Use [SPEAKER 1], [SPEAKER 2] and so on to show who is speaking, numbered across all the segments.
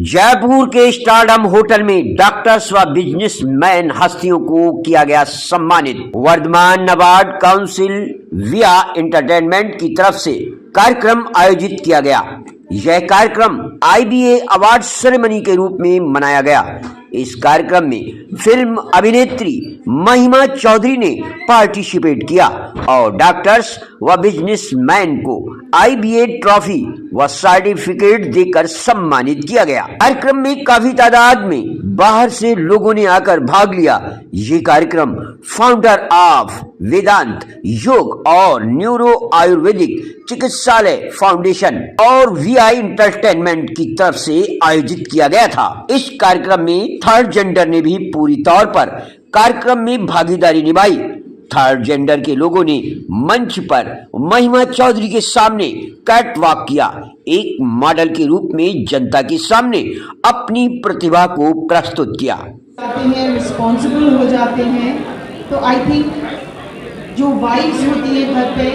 [SPEAKER 1] जयपुर के stardom hotel में doctors व बिजनेसमैन हस्तियों को किया गया सम्मानित। वर्धमान अवार्ड काउंसिल विया एंटरटेनमेंट की तरफ से कार्यक्रम आयोजित किया गया। यह कार्यक्रम IBA अवार्ड सेरेमनी के रूप में मनाया गया। इस कार्यक्रम में फिल्म अभिनेत्री महिमा चौधरी ने पार्टिसिपेट किया और डॉक्टर्स व बिजनेसमैन को IBA ट्रॉफी व सर्टिफिकेट देकर सम्मानित किया गया। कार्यक्रम में काफी तादाद में बाहर से लोगों ने आकर भाग लिया। ये कार्यक्रम फाउंडर ऑफ वेदांत योग और न्यूरो आयुर्वेदिक चिकित्सालय फाउंडेशन और VI एंटरटेनमेंट की तरफ से आयोजित किया गया था। इस कार्यक्रम में थर्ड जेंडर ने भी पूरी तौर पर कार्यक्रम में भागीदारी निभाई। थर्ड जेंडर के लोगों ने मंच पर महिमा चौधरी के सामने कैट वॉक किया। एक मॉडल के रूप में जनता के सामने अपनी प्रतिभा को प्रस्तुत किया।
[SPEAKER 2] रिस्पॉन्सिबल हो जाते हैं तो आई थिंक जो वाइफ्स होती है घर पे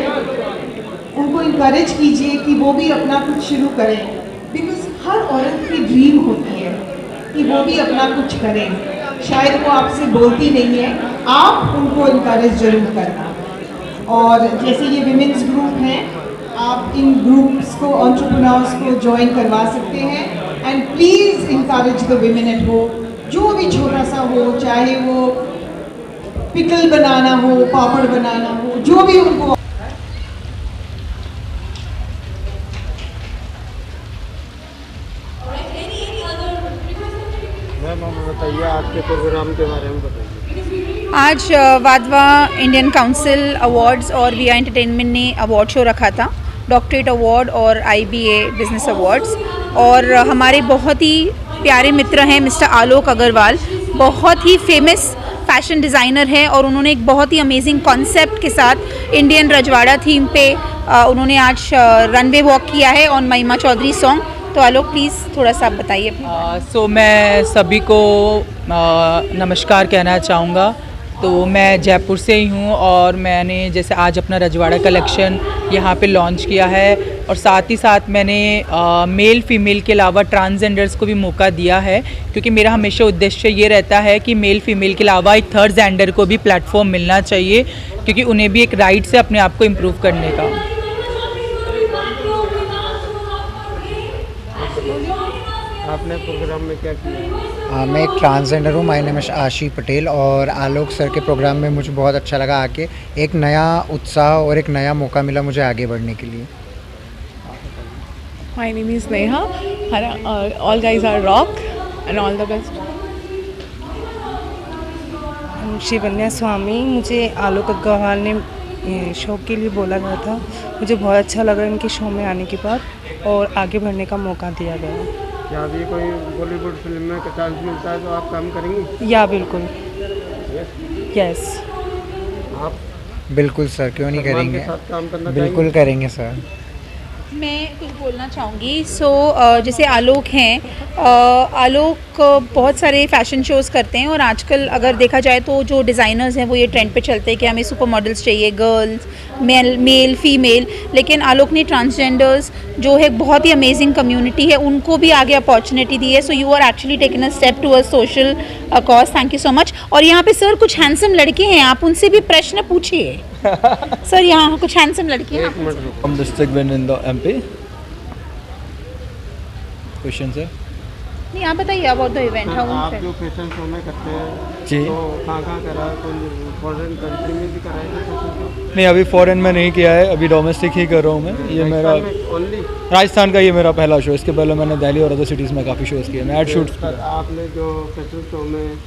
[SPEAKER 2] उनको इनकरेज कीजिए कि वो भी अपना कुछ शुरू करें, बिकॉज हर औरत की ड्रीम होती है कि वो भी अपना कुछ करें। शायद वो आपसे बोलती नहीं है, आप उनको इनकरेज जरूर करना। और जैसे ये विमेंस ग्रुप हैं, आप इन ग्रुप्स को एंटरप्रेन्योर्स को ज्वाइन करवा सकते हैं and please encourage the women at home. जो भी छोटा सा हो, चाहे वो पिकल बनाना हो, पापड़ बनाना हो, जो भी उनको।
[SPEAKER 3] बताइए आपके प्रोग्राम के बारे में बताइए।
[SPEAKER 4] आज वाधवा इंडियन काउंसिल अवार्ड्स और VI एंटरटेनमेंट ने अवार्ड शो रखा था, डॉक्टरेट अवार्ड और IBA बिजनेस अवार्ड्स। और हमारे बहुत ही प्यारे मित्र हैं मिस्टर आलोक अग्रवाल, बहुत ही फेमस फैशन डिज़ाइनर हैं और उन्होंने एक बहुत ही अमेजिंग कॉन्सेप्ट के साथ इंडियन रजवाड़ा थीम पे उन्होंने आज रनवे वॉक किया है ऑन महिमा चौधरी सॉन्ग। तो आलोक प्लीज़ थोड़ा सा आप बताइए।
[SPEAKER 5] सो मैं सभी को नमस्कार कहना चाहूँगा। तो मैं जयपुर से ही हूँ और मैंने जैसे आज अपना रजवाड़ा कलेक्शन यहाँ पे लॉन्च किया है और साथ ही साथ मैंने मेल फीमेल के अलावा ट्रांसजेंडर्स को भी मौका दिया है, क्योंकि मेरा हमेशा उद्देश्य ये रहता है कि मेल फीमेल के अलावा एक थर्ड जेंडर को भी प्लेटफॉर्म मिलना चाहिए, क्योंकि उन्हें भी एक राइट से अपने आप को इम्प्रूव करने का।
[SPEAKER 3] आपने प्रोग्राम में क्या किया?
[SPEAKER 6] मैं एक ट्रांसजेंडर हूँ, माय नेम इज़ आशी पटेल और आलोक सर के प्रोग्राम में मुझे बहुत अच्छा लगा आके। एक नया उत्साह और एक नया मौका मिला मुझे आगे बढ़ने के लिए।
[SPEAKER 7] My name is Neha, all guys are rock and all the best.
[SPEAKER 8] Shivanya Swami, मुझे आलोक अग्रवाल ने शो के लिए बोला गया था। मुझे बहुत अच्छा लगा इनके शो में आने के बाद और आगे बढ़ने का मौका दिया गया।
[SPEAKER 3] क्या अभी कोई बॉलीवुड फिल्म में चांस मिलता है तो आप काम करेंगे?
[SPEAKER 8] या बिल्कुल, यस।
[SPEAKER 3] आप
[SPEAKER 6] बिल्कुल सर, क्यों नहीं करेंगे,
[SPEAKER 3] के साथ काम करना
[SPEAKER 6] बिल्कुल करेंगे सर।
[SPEAKER 4] मैं कुछ बोलना चाहूँगी। जैसे आलोक हैं, आलोक बहुत सारे फैशन शोज़ करते हैं और आजकल अगर देखा जाए तो जो डिज़ाइनर्स हैं वो ये ट्रेंड पे चलते हैं कि हमें सुपर मॉडल्स चाहिए, गर्ल्स, मेल फीमेल। लेकिन आलोक ने ट्रांसजेंडर्स जो है बहुत ही अमेजिंग कम्युनिटी है, उनको भी आगे अपॉर्चुनिटी दी है। So you are actually taken a step to a social cause. Thank you so much. और यहाँ पे सर कुछ हैंडसम लड़के हैं, आप उनसे भी प्रश्न पूछिए। सर यहाँ कुछ हैंडसम लड़के हैं।
[SPEAKER 9] From district win in the MP. Question sir.
[SPEAKER 4] नहीं, आप बताइए अबाउट द इवेंट।
[SPEAKER 3] आप जो फैशन शो में करते हैं
[SPEAKER 9] जी,
[SPEAKER 3] तो कहाँ करा? कोई फॉरेन कंट्री में भी कराया था फैशन शो?
[SPEAKER 9] नहीं अभी फॉरेन में नहीं किया है, अभी डोमेस्टिक ही कर रहा हूँ मैं। ये मेरा
[SPEAKER 3] ओनली
[SPEAKER 9] राजस्थान का ये मेरा पहला शो। इसके पहले मैंने दिल्ली और अदर सिटीज़ में काफ़ी शोज़ किए, मैं एड शूट्स।
[SPEAKER 3] आपने जो फैशन शो में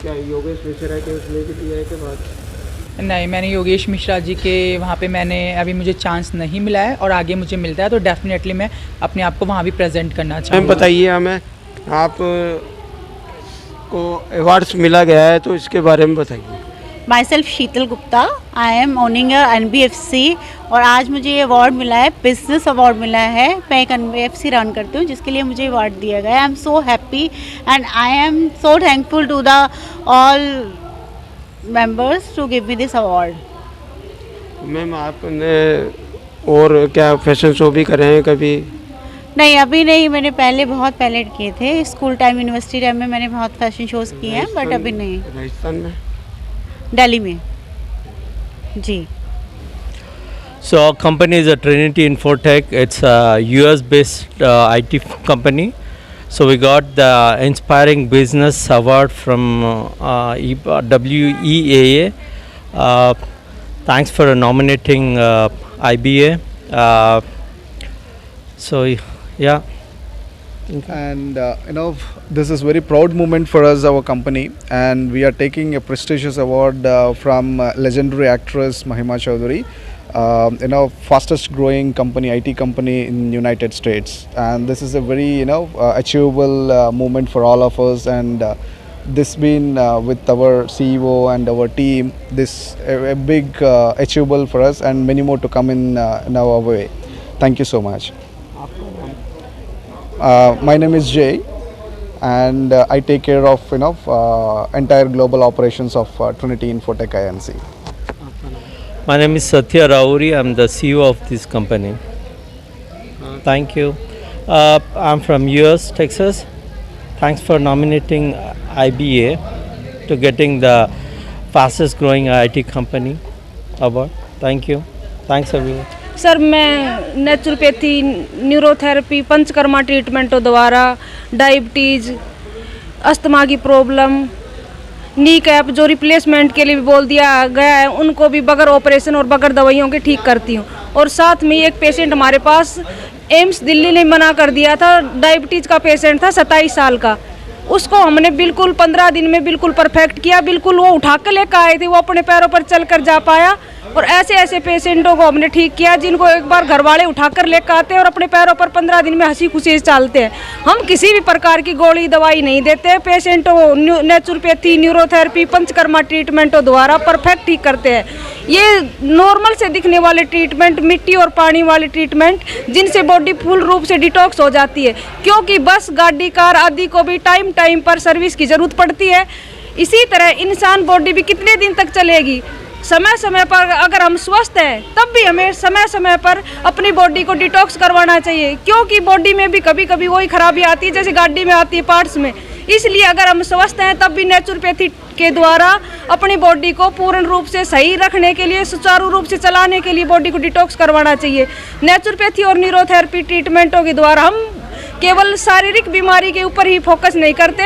[SPEAKER 3] क्या योगेश मिश्रा के उसमें भी दिया है के बाद?
[SPEAKER 5] नहीं, मैंने योगेश मिश्रा जी के वहाँ पे मैंने अभी मुझे चांस नहीं मिला है और आगे मुझे मिलता है तो डेफिनेटली मैं अपने आप को वहाँ भी प्रेजेंट करना चाहूँगा।
[SPEAKER 3] बताइए हमें, आप को अवार्ड्स मिला गया है तो इसके बारे में बताइए।
[SPEAKER 10] My self Sheetal Gupta, I am owning NBFC और आज मुझे ये अवार्ड मिला है, बिजनेस अवार्ड मिला है। मैं एक NBFC रन करती हूँ जिसके लिए मुझे अवार्ड दिया गया है। I am so happy and I am so thankful to the all members to give me this award.
[SPEAKER 3] Ma'am आपने और क्या फैशन शो भी करे हैं कभी?
[SPEAKER 10] नहीं अभी नहीं, मैंने पहले बहुत पहले किए थे, स्कूल टाइम यूनिवर्सिटी टाइम में मैंने बहुत फैशन शोज़ किए हैं, बट अभी नहीं।
[SPEAKER 3] राजस्थान में,
[SPEAKER 10] दिल्ली में जी।
[SPEAKER 11] So our company is a Trinity Infotech. It's a US-based IT company. So we got the Inspiring Business Award from WEAA. Thanks for nominating IBA. So yeah.
[SPEAKER 12] And this is very proud moment for us, our company, and we are taking a prestigious award from legendary actress Mahima Chaudhary. Fastest growing company, IT company in United States, and this is a very achievable moment for all of us, and this been with our CEO and our team, this a big achievable for us, and many more to come in our way. Thank you so much. My name is Jay, and I take care of entire global operations of Trinity Infotech Inc.
[SPEAKER 11] My name is Satya Rauri. I'm the CEO of this company. Thank you. I'm from US, Texas. Thanks for nominating IBA to getting the fastest growing IT company award. Thank you. Thanks everyone.
[SPEAKER 13] Sir मैं naturopathy, neurotherapy, panchakarma ट्रीटमेंटों द्वारा diabetes, asthma की problem, knee cap जो replacement के लिए भी बोल दिया गया है, उनको भी बगैर ऑपरेशन और बगैर दवाइयों के ठीक करती हूँ। और साथ में एक पेशेंट हमारे पास एम्स दिल्ली ने मना कर दिया था, डायबिटीज़ का पेशेंट था 27 साल का, उसको हमने बिल्कुल 15 दिन में बिल्कुल परफेक्ट किया, बिल्कुल वो उठा कर लेकर आए थे, वो अपने पैरों पर चल कर जा पाया। और ऐसे ऐसे पेशेंटों को हमने ठीक किया जिनको एक बार घर वाले उठा कर लेकर आते हैं और अपने पैरों पर 15 दिन में हंसी खुशी चलते हैं। हम किसी भी प्रकार की गोली दवाई नहीं देते, पेशेंटों को नेचुरोपैथी, न्यूरोथेरेपी, पंचकर्मा ट्रीटमेंटों द्वारा परफेक्ट ठीक करते हैं। ये नॉर्मल से दिखने वाले ट्रीटमेंट, मिट्टी और पानी वाले ट्रीटमेंट, जिनसे बॉडी फुल रूप से डिटॉक्स हो जाती है, क्योंकि बस गाड़ी, कार आदि को भी टाइम टाइम पर सर्विस की ज़रूरत पड़ती है। इसी तरह इंसान बॉडी भी कितने दिन तक चलेगी। समय समय पर अगर हम स्वस्थ हैं तब भी हमें समय समय पर अपनी बॉडी को डिटॉक्स करवाना चाहिए, क्योंकि बॉडी में भी कभी कभी वही खराबी आती है जैसे गाड़ी में आती है पार्ट्स में। इसलिए अगर हम स्वस्थ हैं तब भी नेचुरोपैथी के द्वारा अपनी बॉडी को पूर्ण रूप से सही रखने के लिए, सुचारू रूप से चलाने के लिए बॉडी को डिटॉक्स करवाना चाहिए। नेचुरोपैथी और न्यूरोथेरेपी ट्रीटमेंटों के द्वारा हम केवल शारीरिक बीमारी के ऊपर ही फोकस नहीं करते,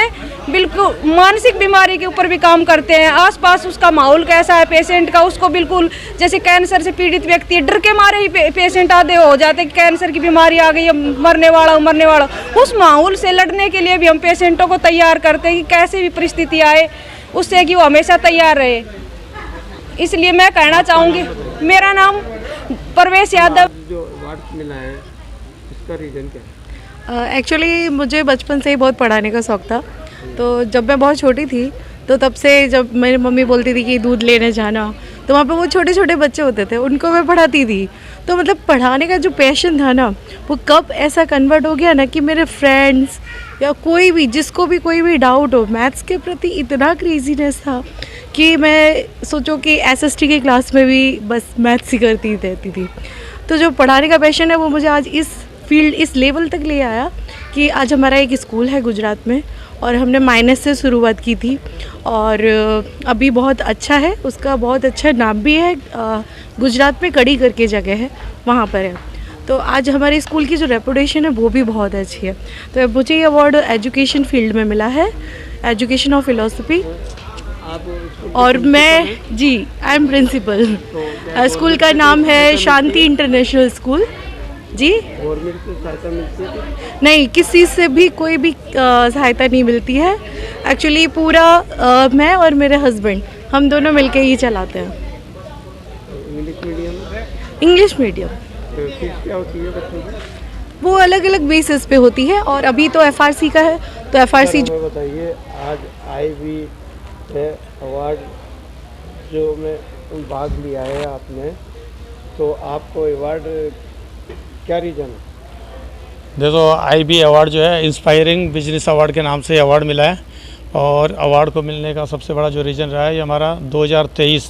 [SPEAKER 13] बिल्कुल मानसिक बीमारी के ऊपर भी काम करते हैं। आसपास उसका माहौल कैसा है पेशेंट का, उसको बिल्कुल जैसे कैंसर से पीड़ित व्यक्ति है, डर के मारे ही पेशेंट आधे हो जाते हैं, कैंसर की बीमारी आ गई है, मरने वाला। उस माहौल से लड़ने के लिए भी हम पेशेंटों को तैयार करते हैं कि कैसे भी परिस्थिति आए उससे कि वो हमेशा तैयार रहे। इसलिए मैं कहना चाहूँगी, मेरा नाम परवेश यादव।
[SPEAKER 3] जो अवार्ड मिला है इसका रीज़न क्या है?
[SPEAKER 7] एक्चुअली मुझे बचपन से ही बहुत पढ़ाने का शौक़ था, तो जब मैं बहुत छोटी थी तो तब से जब मेरी मम्मी बोलती थी कि दूध लेने जाना, तो वहाँ पे वो छोटे छोटे बच्चे होते थे, उनको मैं पढ़ाती थी। तो मतलब पढ़ाने का जो पैशन था ना, वो कब ऐसा कन्वर्ट हो गया ना कि मेरे फ्रेंड्स या कोई भी, जिसको भी कोई भी डाउट हो, मैथ्स के प्रति इतना क्रेजीनेस था कि मैं सोचो कि SST की क्लास में भी बस मैथ्स ही करती रहती थी। तो जो पढ़ाने का पैशन है वो मुझे आज इस फील्ड, इस लेवल तक ले आया कि आज हमारा एक स्कूल है गुजरात में और हमने माइनस से शुरुआत की थी और अभी बहुत अच्छा है, उसका बहुत अच्छा नाम भी है। गुजरात में कड़ी करके जगह है, वहाँ पर है। तो आज हमारे स्कूल की जो रेपुटेशन है वो भी बहुत अच्छी है। तो मुझे ये अवार्ड एजुकेशन फील्ड में मिला है, एजुकेशन ऑफ फिलोसफी। और मैं आई एम प्रिंसिपल। स्कूल का नाम है शांति इंटरनेशनल स्कूल जी।
[SPEAKER 3] गवर्नमेंट से सहायता मिलती है?
[SPEAKER 7] नहीं, किसी से भी कोई भी सहायता नहीं मिलती है। एक्चुअली पूरा मैं और मेरे हस्बैंड हम दोनों मिलके ही चलाते हैं।
[SPEAKER 3] English medium? English medium. Fees क्या होती है बच्चों की?
[SPEAKER 7] वो अलग अलग बेसिस पे होती है और अभी तो FRC का है, तो FRC।
[SPEAKER 3] बताइए, आज IB अवार्ड जो में भाग लिया है आपने, तो आपको अवार्ड क्या रीज़न है?
[SPEAKER 14] देखो, IB अवार्ड जो है इंस्पायरिंग बिजनेस अवार्ड के नाम से अवार्ड मिला है और अवार्ड को मिलने का सबसे बड़ा जो रीज़न रहा है, ये हमारा 2023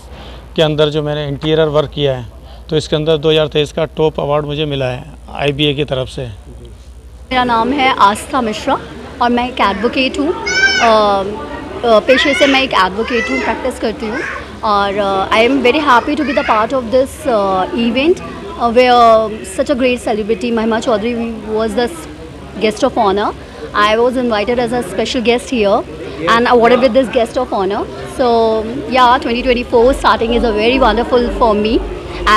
[SPEAKER 14] के अंदर जो मैंने इंटीरियर वर्क किया है, तो इसके अंदर 2023 का टॉप अवार्ड मुझे मिला है IBA की तरफ से।
[SPEAKER 15] मेरा नाम है आस्था मिश्रा और मैं एक एडवोकेट हूँ। पेशे से मैं एक एडवोकेट हूँ, प्रैक्टिस करती हूँ और I am very happy to be the part of this event where such a great celebrity Mahima Chaudhary was the guest of honor. I was invited as a special guest here and awarded with this guest of honor. So yeah, 2024 starting is a very wonderful for me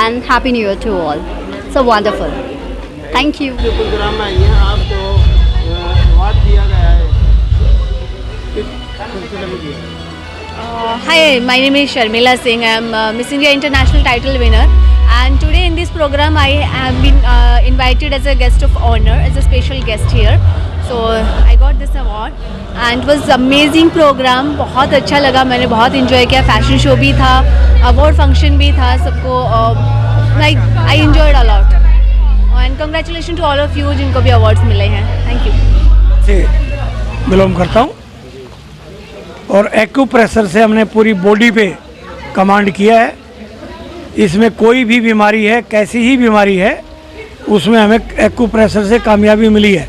[SPEAKER 15] and happy new year to all. So wonderful. Thank you.
[SPEAKER 3] जो programme में आई हैं आपको award दिया गया है, किस सिलसिले में दिया?
[SPEAKER 16] Hi, my name is Sharmila Singh. I am Miss India International title winner. And today in this program I have been invited as a guest of honor, as a special guest here. So I got this award and it was amazing program. बहुत अच्छा लगा, मैंने बहुत enjoy किया. Fashion show भी था, award function भी था, सबको like I enjoyed a lot. And congratulations to all of you जिनको भी अवार्ड्स मिले हैं. Thank you.
[SPEAKER 17] से बिलोंग करता हूँ और एक्यूप्रेशर से हमने पूरी बॉडी पे कमांड किया है। इसमें कोई भी बीमारी है, कैसी ही बीमारी है, उसमें हमें एक्यूप्रेशर से कामयाबी मिली है।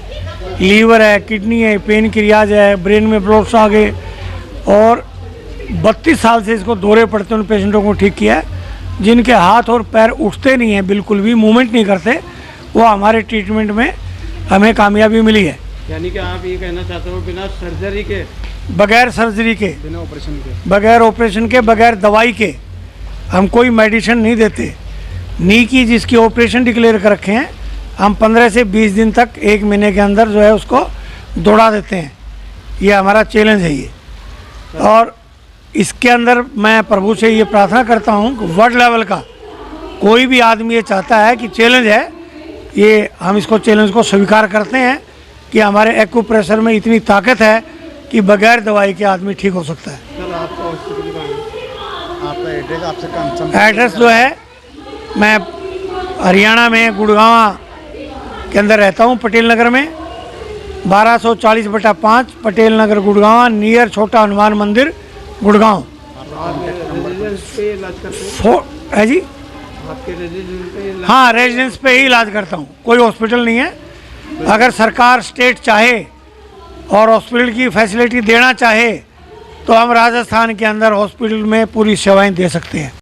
[SPEAKER 17] लीवर है, किडनी है, पेन क्रियाज है, ब्रेन में ब्लॉक्स आ गए और 32 साल से इसको दौरे पड़ते हैं उन पेशेंटों को ठीक किया है। जिनके हाथ और पैर उठते नहीं हैं, बिल्कुल भी मूवमेंट नहीं करते, वो हमारे ट्रीटमेंट में हमें कामयाबी मिली है।
[SPEAKER 3] यानी कि आप ये कहना चाहते हो बिना सर्जरी के,
[SPEAKER 17] बगैर सर्जरी के,
[SPEAKER 3] बिना ऑपरेशन के,
[SPEAKER 17] बगैर ऑपरेशन के, बगैर दवाई के हम कोई मेडिसिन नहीं देते। नी की जिसकी ऑपरेशन डिक्लेयर कर रखे हैं, हम 15 से 20 दिन तक, 1 महीने के अंदर जो है उसको दौड़ा देते हैं। ये हमारा चैलेंज है ये। और इसके अंदर मैं प्रभु से ये प्रार्थना करता हूँ कि वर्ल्ड लेवल का कोई भी आदमी ये चाहता है कि चैलेंज है, ये हम इसको चैलेंज को स्वीकार करते हैं कि हमारे एक्यूप्रेशर में इतनी ताकत है कि बगैर दवाई के आदमी ठीक हो सकता है।
[SPEAKER 3] सर आपका हॉस्पिटल का आपका एड्रेस आपसे कंसर्न
[SPEAKER 17] एड्रेस जो है, मैं हरियाणा में गुड़गांव के अंदर रहता हूँ, पटेल नगर में 1240/5 पटेल नगर गुड़गांव, नियर छोटा हनुमान मंदिर गुड़गांव। है जी,
[SPEAKER 3] आपके रेजिडेंस पे?
[SPEAKER 17] हाँ, रेजिडेंस पे ही इलाज करता हूँ, कोई हॉस्पिटल नहीं है। अगर सरकार स्टेट चाहे और हॉस्पिटल की फैसिलिटी देना चाहे तो हम राजस्थान के अंदर हॉस्पिटल में पूरी सेवाएं दे सकते हैं।